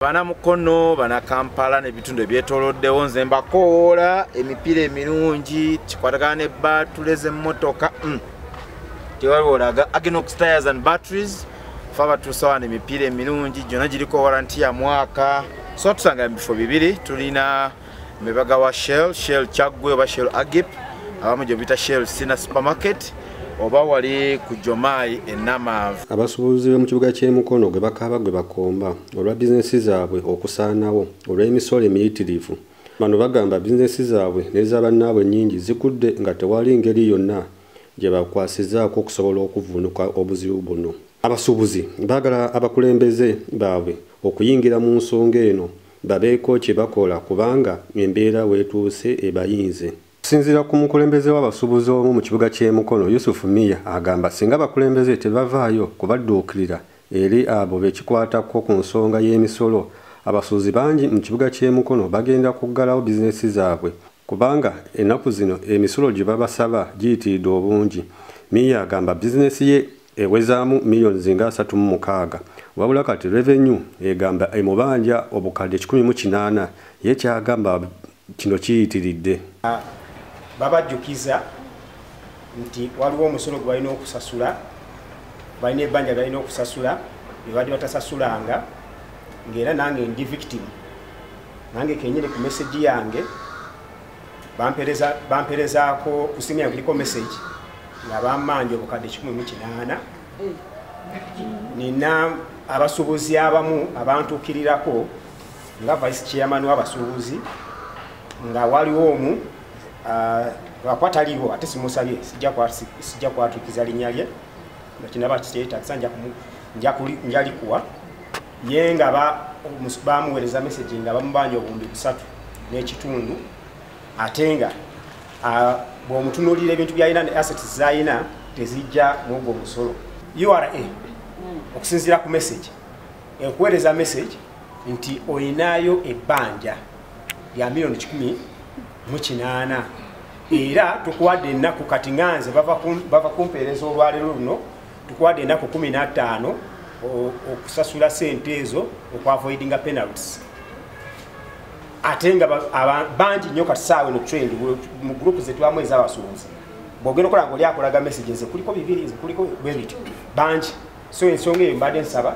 bana Mukono bana Kampala n'ebitundu ebyetooloddewo nze mbakoola emipiira emirungi kikwatagana ne batuleze emmotoka tewaliwo olaga Aginox tires and batteries faba tusawana emipiira emirungi gyonna giriko waranti ya mwaka so tusanga bifo bibiri tulina mebaga wa Shell Chagwe oba Shell Agip abamu gye bita Shell Sina Supermarket oba wali ku Jomai enama. Abasuubuzi mu kibuga ky'e Mukono gwe bakaba gwe bakomba olwa bizinesi zaabwe okusaanawo olw'emisolo emiyitirivu. Bano bagamba bizinesi zaabwe n'ez'abannaabwe nnyingi zikudde nga tewali ngeri yonna gye bakwasizaako okusobola okuvuunuka obuzibu buno. Abasuubuzi baagala abakulembeze baabwe okuyingira mu nsonga eno babeeko kye bakola kubanga embeera weetuuse ebayinze. Sinzira ku mukulembeze w'abasuubuzi omu mu kibuga ky'e Mukono Yusufu Miya agamba singa abakulembeze tebavaayo kubadduukirira eri abo bekikwatako ku nsonga y'emisolo abasuubuzi bangi mu kibuga ky'e Mukono bagenda kuggalawo bizinesi zaabwe kubanga ennaku zino emisolo gye babasaba giyitiridde obungi. Miya agamba bizinesi ye ewezaamu miliyoni zinga 36 wabula kati revenue egamba emubanja obukadde 108 ye kyagamba kino kiyitiridde. Babajjukiza nti waliwo omusolo gwe balina okusasula balina ebbanja balina okusasula bye batasasulanga ng'era nange ndi victim nange kenyine ku message yange bamperezaako ku simu yange kuliko message nga bammanja obukadde 108 nina abasuubuzi abamu abantuukirirako nga vice chairman w'abasuubuzi nga waliwo omu wakwataliwo ate simusabye sijja kwatukiza linnya lye nakinaba kiteetagisa njalikuwa ye nga bamuweereza message nga bamubanja obuwumbi 3.5 ate nga bw'omutunuulira ebintu by'alina ne assets z'alina tezijja mwogwo omusolo. URA okusinziira ku message ekuweereza message nti oyinaayo ebbanja lya miliyoni 108 era tukuwadde ennaku kati nganze bava kumpeereza olwaleero luno tukuwadde ennaku 15 okusasula sente ezo okwavoidinga penalties. Ate nga bangi nnyo kati saawe no trend mu group zetwamu ez'abasuubuzi bw'ogenda okola nga oli akolaga messages kuliko bibiri kuliko bwebityo bangi so ensonga eyo mbadde nsaba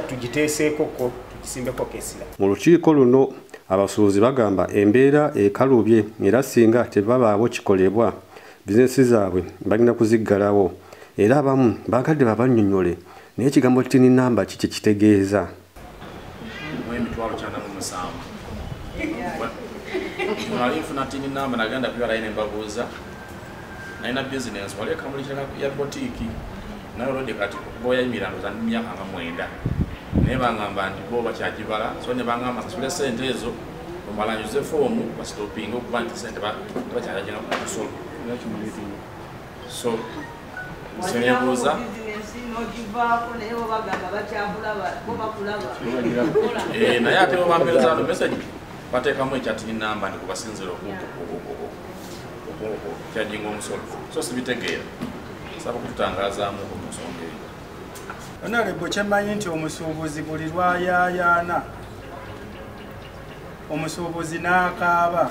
tugiteeseekoko tugisimbeko kesira. Mu lukiiko luno abasuubuzi bagamba embeera ekalubye era singa tebabaawo kikolebwa bizinesi zaabwe balina kuziggalawo era abamu bagadde babannyonnyole naye ekigambo tini namba kiki kitegeeza. Nalifuna tini namba nagenda kubyala ine mbabuuza nalina business wali ekambulikira ya botiki nayo lode kati boyayimirano za myaka nga 9 naye bangamba nti bo bakyagibala so ne bangamba sasule sente ezo omalanyuze fomu basitopinga okuba nti sente bakyagina kusolo so senebuuza naye ate bampeereza no message bateekamu ekyatini namba ndi kubasinzira kyajinga omusolo so sibitegeera saba kututangazaamu omusonga eyo. Honorable kyemanyi nti omusuubuzi buli lwayaayaana omusuubuzi n'akaaba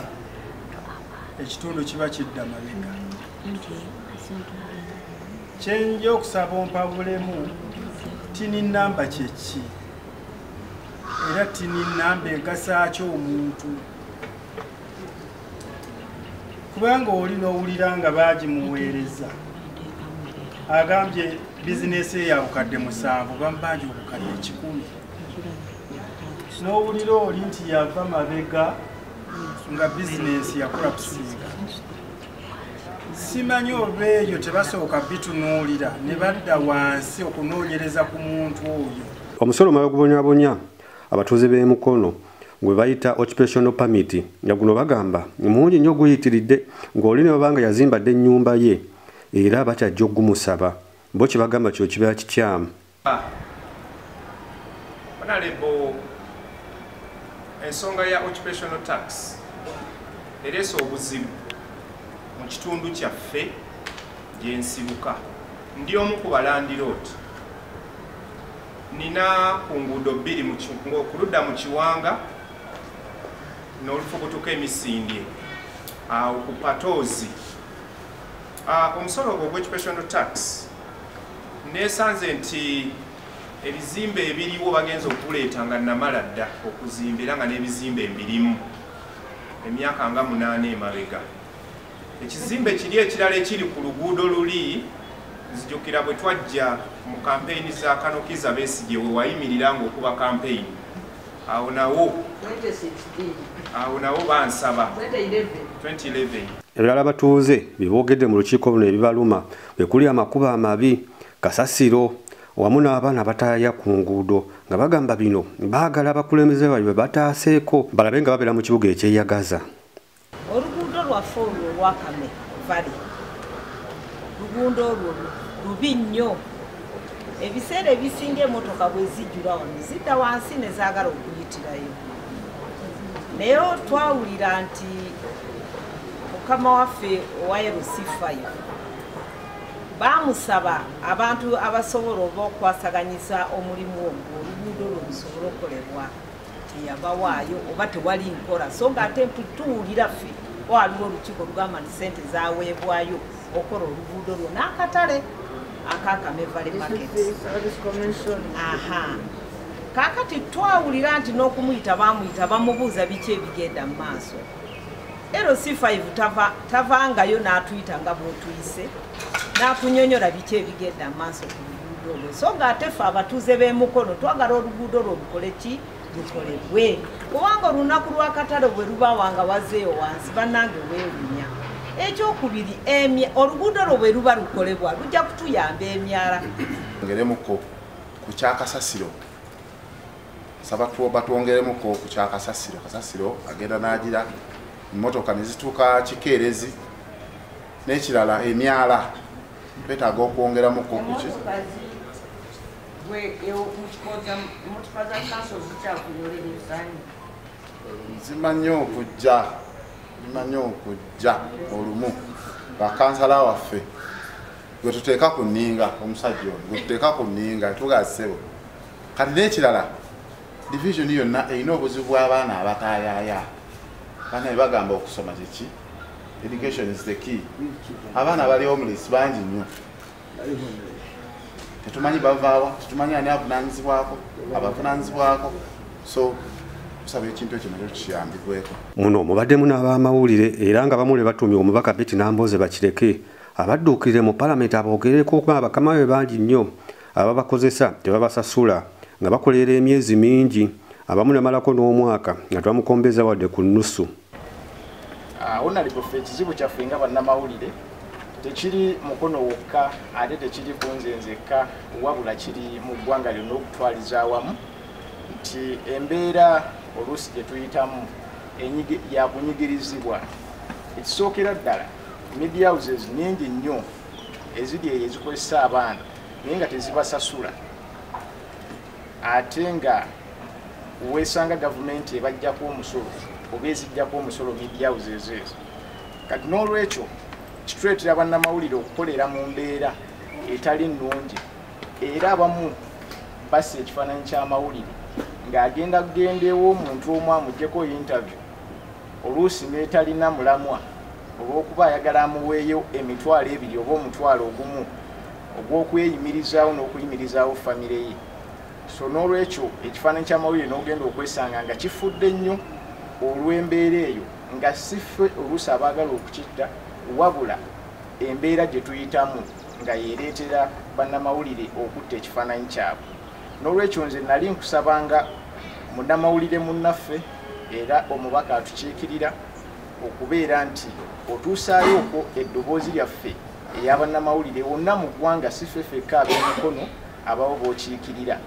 ekitundu kiba kidda mabega. Kyenja okusaba ompabulemu tini namba kyeki era tini namba egasaaki omuntu kubanga oli n'owulira nga baagimuweereza agambye bizinesi ye ya bukadde 7 bamubanja obukadde 10 n'owulira oli nti yava mabega nga bizinesi yakola kusinga. Simanyi oba eyo tebasooka bitunuulira ne badda wansi okunoonyereza ku muntu oyo. Omusolo magubonyabonya abatuuze b'e Mukono gwe bayita occupational permit nga guno bagamba mungi nnyo guyitiridde ng'oli ne babanga yazimbadde ennyumba ye era bakyajja okumusaba bo kye bagamba kyo kibeera kikyamu. Honorable, ensonga ya occupational tax ereese obuzibu mu kitundu kyaffe gye nsibuka. Ndi omu ku balandiroodi nina ku nguudo bbiri okuludda mu Kiwanga n'olufubutuka Emisindye awo ku Patoozi. Omusolo ogw'ekipersonal tax neesanze nti ebizimbe ebiriwo bagenza okuleeta nga namala dda okuzimba era nga n'ebizimbe mbirimu emyaka nga 8 emabega. Ekizimbe kiri ekirala ekiri ku luguudo luli nzijukira bwe twajja mu kampeyini za Kanokiza Besigye we wayimirira ng'okuba kampeyini awo nawo bansaba 2011. Ebirala batuuze biboogedde mu lukiiko luno ebibaluma bwe kuli amakubo amabi, kasasiro wamu n'abaana bataaya ku nguudo nga bagamba bino baagala abakulembeze baabwe bataaseeko balabe nga babeera mu kibuga ekyeyagaza. Oluguudo lwaffe olwo olwakame vali luguudo olwo lubi nnyo. Ebiseera ebisinga emmotoka bwe zijjula wano zidda wansi ne zaagala okuyitirayo. Naye twawulira nti mukama waffe owa LC5 bamusaba abantu abasobola oba okwasaganyisa omulimu ogwo oluguudo lwo lusobola okukolebwa teyabawaayo oba tewali nkola. So ng'ate tuwulira ffe waliwo olukiiko lugamba nti ssente zaweebwayo okola oluguudo lwo n'akatale akakame valley market. Kaakati twawulira nti n'okumuyita bamuyita bamubuuza biki ebigenda mu maaso. LC5 tavangayo n'atuyita nga bw'otuyise n'atunyonyola biki ebigenda mu maaso ku luguudo olwo. So ng'ate ffe abatuuze b'e Mukono twagala oluguudo lwo lukole ki lukolebwe, kubanga olunaku lw'akatale bwe lubawanga wazeeyo wansi bannange weewunya. Ekyokubiri oluguudo lwo bwe luba lukolebwa lujja kutuyamba emyala. Ngeremuko ku kyakasasiro saba batwongeremuko ku kyakasasiro. Kasasiro agenda n'agira emmotoka ne zituuka kikeerezi n'ekirala emyala twetaaga okwongeramuko ku ki zimanyi okujja olumu bakansala waffe gwe tuteeka ku nninga omusajja ono gwe tuteeka ku nninga tugasebo kati n'ekirala division yonna erina obuzibu bw'abaana abatayaaya. Baana bagamba okusoma kiki education is the key. Abaana bali homeless bangi nnyo tetumanyi bavaawa tetumanyi ani avunaanyizibwako abavunaanyizibwako. So tusaba ekintu ekyo nakyo kiyambibweko. Muno mubaddemu n'abamawulire era nga bamu le batumye omubaka Betty Nambooze Bakireke abadduukirire mu palamenti aboogereko okuba abakama be bangi nnyo ababakozesa tebabasasula nga bakolera emyezi mingi abamu ne malako n'omwaka nga twamukombeza wadde ku nnusu. Honorable ffe ekizibu kyaffe nga bannamawulire tekiri Mukono wokka ate tekiri ku nze nzekka wabula kiri mu ggwanga lyonna okutwaliza awamu nti embeera oluusi gye tuyitamu yakunyigirizibwa. Ekisookera ddala media houses nnyingi nnyo eziri eyo ezikozesa abaana naye nga tezibasasula ate nga weesanga gavumenti ebajjako omusolo oba ezijjako omusolo media houses ezo. Kati n'olwekyo kitwetera bannamawulire okukolera mu mbeera etali nnungi era abamu bassa ekifaananyi ky'amawulire ng'agenda kugendeewo omuntu omu amuggyeko interview oluusi n'etalina mulamwa olw'okuba ayagala amuweeyo emitwalo 2 oba omutwalo ogumu ogw'okweyimirizaawo n'okuyimirizaawo famire ye. So n'olwekyo ekifaananyi ky'amawulire n'ogenda okwesanga nga kifudde nnyo olw'embeera eyo nga si ffe oluusi abaagala okukitta wabula embeera gye tuyitamu nga yeereetera bannamawulire okutta ekifaananyi kyabwe. N'olwekyo nze nali nkusabanga munnamawulire munnaffe era omubaka atukiikirira okubeera nti otuusaayo okwo eddoboozi lyaffe ey'abannamawulire wonna mu ggwanga si ffe ffekka ab'Emukono abawo b'okiikirira.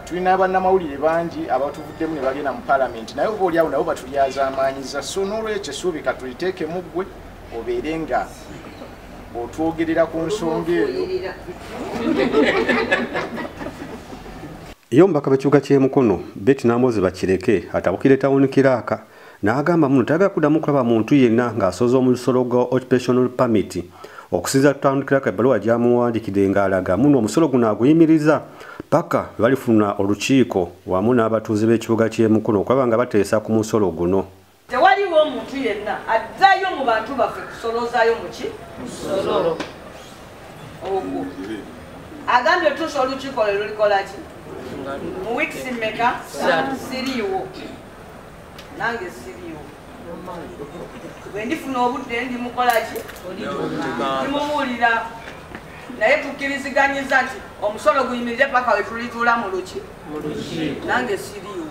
Tulina bannamawulire bangi abatuvuddemu ne bagenda mu palamenti naye oba oliawo nabo batulyazaamaanyiza. So n'olwekyo essuubi katuliteeke mu ggwe obeere nga otwogerera ku nsonga eyo. Iyo omubaka w'ekibuga ky'e Mukono Betty Nambooze Bakireke atabukire tawuni kiraaka n'agamba muno tayagala kuddamu kulaba muntu yenna ng'asoza omusolo gwa occupational permit okusinza tutandikirako ebbaluwa gyamuwandikidde ng'alaga muno omusolo guno aguyimiriza paka balifuna olukiiko wamu n'abatuuze b'ekibuga ky'e Mukono okwaba nga bateesa ku musolo guno. Tewaliwo omuntu yenna addayo mu bantu baffe kusolozaayo muki musolo ogwo agambye tuusa olukiiko lwe lulikola ki mu wiikisi mmeka siriiwo nange siriiwo bwe ndifuna obudde ndimukola ki ndimubuulira naye tukkiriziganyiza nti omusolo guyimirire paka we tulituula mu luki nange siriiwo.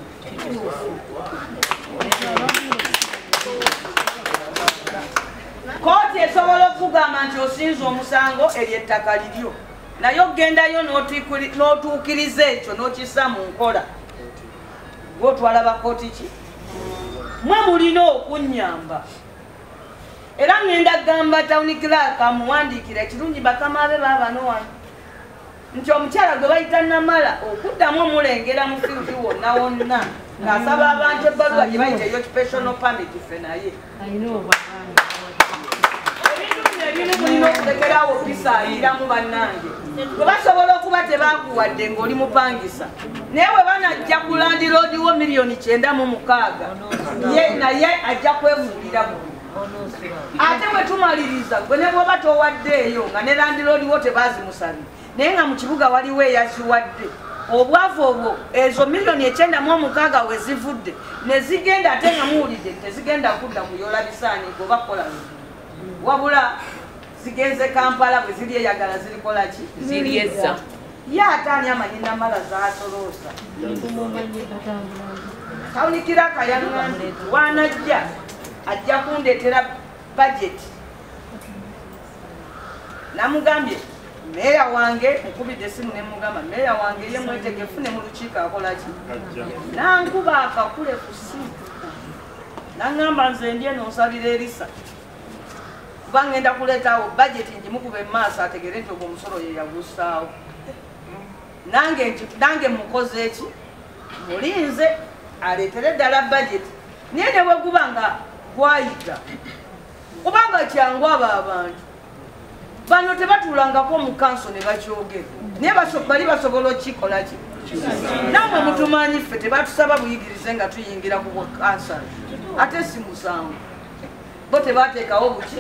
Kooti esobola okugamba nti osinza omusango eryo ettaka liryo naye ogendayo n'otuukiriza ekyo n'okissa mu nkola gwotwala bakooti ki mwe mulina okunnyamba era ngenda kugamba tawuni kiraaka amuwandiikira ekirungi bakama be baabano wano nti omukyala gwe bayita Namala okuddamu omulengera mu firuti wonna wonna ng'asaba abantu ebbaluwa gye bayita ey'occupational permit ffe naye ebintu mulina okutekerawo bisaayiramu bannange bwe basobola okuba tebakuwadde ng'oli mupangisa naye bwe banajja ku landiroodiwo miliyoni 960 ye naye ajja kwefuulira buli ate bwe tumaliriza gwe ne bwoba towaddeeyo nga ne landiroodiwo tebazimusabye naye nga mu kibuga waliwo eyaziwadde obwavu obwo ezo miliyoni 960 we zivudde ne zigenda ate nga muwulidde tezigenda kudda kuyola bisaaniiko bakola wabula zigenze Kampala bwe ziri eyagala zirikola ki ziryezza ye ate ani amanyi Namala z'asolooza tawunikira akayaŋŋanti wanajja ajja kundeetera bajeti namugambye meeya wange mukubidde essimu ne mugamba meeya wange ye mwetegefu ne mu lukiiko akola ki nankuba akakule ku simu naŋŋamba nze ndye nonsabira erisa kuba ngenda kuleetawo bajeti ngimukube mu maaso ategere nti ogwo omusolo ye yagussaawo nange mukoze eki mulinze aleetere ddala bajeti naye ne bwe guba nga gwayita kubanga kyangu abo abantu bano tebatuulangako mu kanso ne bakyogera naye bali basobola okikola ki namwe mutumanyi ffe tebatusaba buyigirize nga tuyingira ku bwakansala ate si musango bo tebateekawo buki